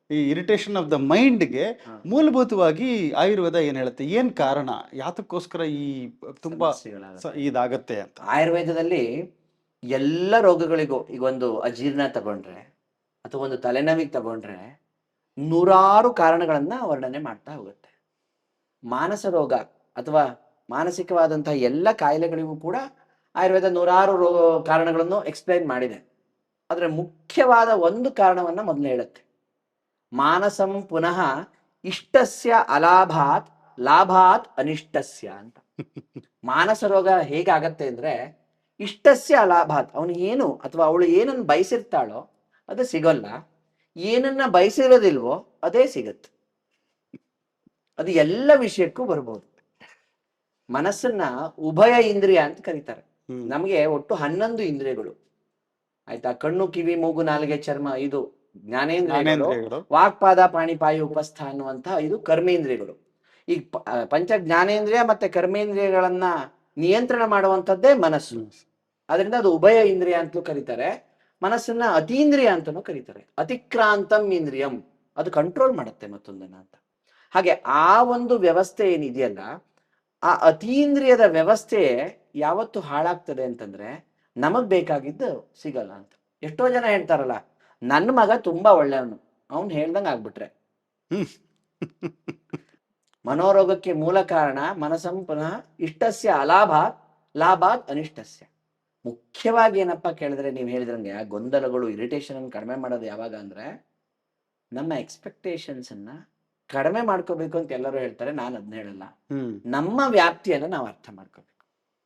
ಈ irritation of the ಮೈಂಡ್ಗೆ ಮೂಲಭೂತವಾಗಿ ಆಯುರ್ವೇದ ಏನ್ ಹೇಳುತ್ತೆ, ಏನ್ ಕಾರಣ, ಯಾತಕ್ಕೋಸ್ಕರ ಈ ತುಂಬಾ ಇದಾಗತ್ತೆ ಅಂತ? ಆಯುರ್ವೇದದಲ್ಲಿ ಎಲ್ಲ ರೋಗಗಳಿಗೂ, ಈಗ ಒಂದು ಅಜೀರ್ಣ ತಗೊಂಡ್ರೆ ಅಥವಾ ಒಂದು ತಲೆನೋವಿಗೆ ತಗೊಂಡ್ರೆ ನೂರಾರು ಕಾರಣಗಳನ್ನ ವರ್ಣನೆ ಮಾಡ್ತಾ ಹೋಗುತ್ತೆ. ಮಾನಸ ರೋಗ ಅಥವಾ ಮಾನಸಿಕವಾದಂತಹ ಎಲ್ಲ ಕಾಯಿಲೆಗಳಿಗೂ ಕೂಡ ಆಯುರ್ವೇದ ನೂರಾರು ಕಾರಣಗಳನ್ನು ಎಕ್ಸ್ಪ್ಲೈನ್ ಮಾಡಿದೆ. ಆದ್ರೆ ಮುಖ್ಯವಾದ ಒಂದು ಕಾರಣವನ್ನ ಮೊದಲು ಹೇಳುತ್ತೆ. ಮಾನಸಂ ಪುನಃ ಇಷ್ಟಸ್ಯ ಅಲಾಭಾತ್ ಲಾಭಾತ್ ಅನಿಷ್ಟಸ್ಯ ಅಂತ. ಮಾನಸ ರೋಗ ಹೇಗಾಗತ್ತೆ ಅಂದ್ರೆ ಇಷ್ಟಸ್ಯ ಅಲಾಭಾತ್, ಅವನು ಏನು ಅಥವಾ ಅವಳು ಏನನ್ನು ಬಯಸಿರ್ತಾಳೋ ಅದು ಸಿಗೋಲ್ಲ, ಏನನ್ನ ಬಯಸಿರೋದಿಲ್ವೋ ಅದೇ ಸಿಗತ್ತೆ. ಅದು ಎಲ್ಲ ವಿಷಯಕ್ಕೂ ಬರ್ಬೋದು. ಮನಸ್ಸನ್ನ ಉಭಯ ಇಂದ್ರಿಯ ಅಂತ ಕರೀತಾರೆ. ನಮಗೆ ಒಟ್ಟು 11 ಇಂದ್ರಿಯಗಳು, ಆಯ್ತಾ? ಕಣ್ಣು, ಕಿವಿ, ಮೂಗು, ನಾಲಿಗೆ, ಚರ್ಮ ಇದು ಜ್ಞಾನೇಂದ್ರಿಯಗಳು. ವಾಕ್ಪಾದ ಪಾಣಿಪಾಯಿ ಉಪಸ್ಥ ಅನ್ನುವಂತಹ ಇದು ಕರ್ಮೇಂದ್ರಿಯಗಳು. ಈ ಪಂಚ ಜ್ಞಾನೇಂದ್ರಿಯ ಮತ್ತೆ ಕರ್ಮೇಂದ್ರಿಯಗಳನ್ನ ನಿಯಂತ್ರಣ ಮಾಡುವಂಥದ್ದೇ ಮನಸ್ಸು. ಅದರಿಂದ ಅದು ಉಭಯ ಇಂದ್ರಿಯ ಅಂತಲೂ ಕರೀತಾರೆ. ಮನಸ್ಸನ್ನ ಅತೀಂದ್ರಿಯ ಅಂತಲೂ ಕರೀತಾರೆ. ಅತಿಕ್ರಾಂತಂ ಇಂದ್ರಿಯಂ, ಅದು ಕಂಟ್ರೋಲ್ ಮಾಡುತ್ತೆ ಮತ್ತೊಂದನ್ನ ಅಂತ. ಹಾಗೆ ಆ ಒಂದು ವ್ಯವಸ್ಥೆ ಏನಿದೆಯಲ್ಲ, ಆ ಅತೀಂದ್ರಿಯದ ವ್ಯವಸ್ಥೆ ಯಾವತ್ತು ಹಾಳಾಗ್ತದೆ ಅಂತಂದ್ರೆ ನಮಗ್ ಬೇಕಾಗಿದ್ದು ಸಿಗಲ್ಲ ಅಂತ. ಎಷ್ಟೋ ಜನ ಹೇಳ್ತಾರಲ್ಲ, ನನ್ನ ಮಗ ತುಂಬಾ ಒಳ್ಳೆಯವನು, ಅವನು ಹೇಳ್ದಂಗೆ ಆಗ್ಬಿಟ್ರೆ. ಮನೋರೋಗಕ್ಕೆ ಮೂಲ ಕಾರಣ ಮನಸಂ ಪುನಃ ಇಷ್ಟಸ್ಯ ಅಲಾಭಾತ್ ಲಾಭಾತ್ ಅನಿಷ್ಟಸ್ಯ. ಮುಖ್ಯವಾಗಿ ಏನಪ್ಪಾ ಕೇಳಿದ್ರೆ, ನೀವು ಹೇಳಿದ್ರಂಗೆ ಆ ಗೊಂದಲಗಳು, ಇರಿಟೇಷನ್ ಅನ್ನು ಕಡಿಮೆ ಮಾಡೋದು ಯಾವಾಗ ಅಂದ್ರೆ ನಮ್ಮ ಎಕ್ಸ್ಪೆಕ್ಟೇಷನ್ಸ್ ಅನ್ನ ಕಡಿಮೆ ಮಾಡ್ಕೋಬೇಕು ಅಂತ ಎಲ್ಲರೂ ಹೇಳ್ತಾರೆ. ನಾನು ಅದನ್ನ ಹೇಳಲ್ಲ. ನಮ್ಮ ವ್ಯಾಪ್ತಿಯನ್ನು ನಾವು ಅರ್ಥ ಮಾಡ್ಕೋಬೇಕು.